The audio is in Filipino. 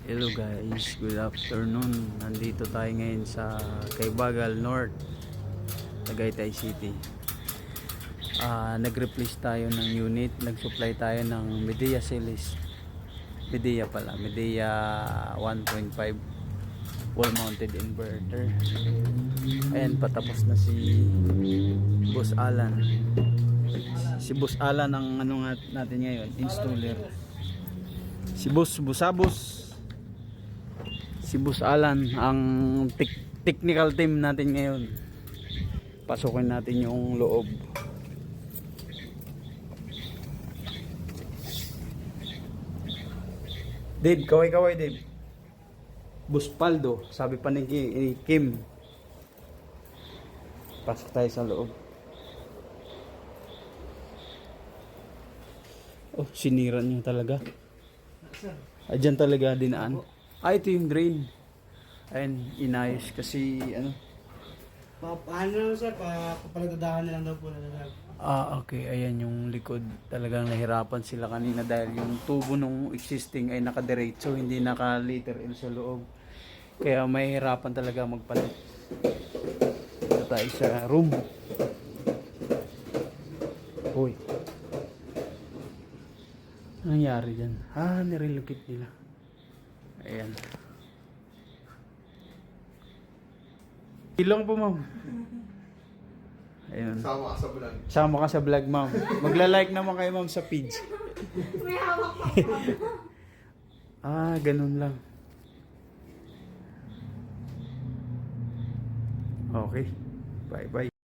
Hello guys, good afternoon. Nandito tayo ngayon sa Caybagal North, Tagaytay City. Nag-replace tayo ng unit, nag-supply tayo ng Medea Series. Medea 1.5 wall mounted inverter. Ayan, patapos na si Boss Alan. Si Boss Alan ang natin ngayon, installer. Si Boss Alan ang technical team natin ngayon. Pasukin natin yung loob. Dave, kaway Dave. Boss Paldo, sabi pa ni Kim. Pasok tayo sa loob. Oh, sinira niyo talaga. Diyan talaga dinaan. Ito yung drain. Ayun, inayos kasi Paano lang sir, kapalagdadahan na lang daw po na lang. okay. Ayan yung likod. Talagang nahirapan sila kanina dahil yung tubo nung existing ay nakadiretso, hindi naka-liter in sa loob. Kaya mahirapan talaga magpalit. Ito tayo sa room. Uy. Anong nangyari dyan? Nirelocate nila. Ayan. Ilong po, ma'am. Ayun. Sama ka sa vlog. Sama ka sa vlog, ma'am. Magla-like naman kayo, ma'am, sa page. May hawak pa. Ganun lang. Okay. Bye-bye.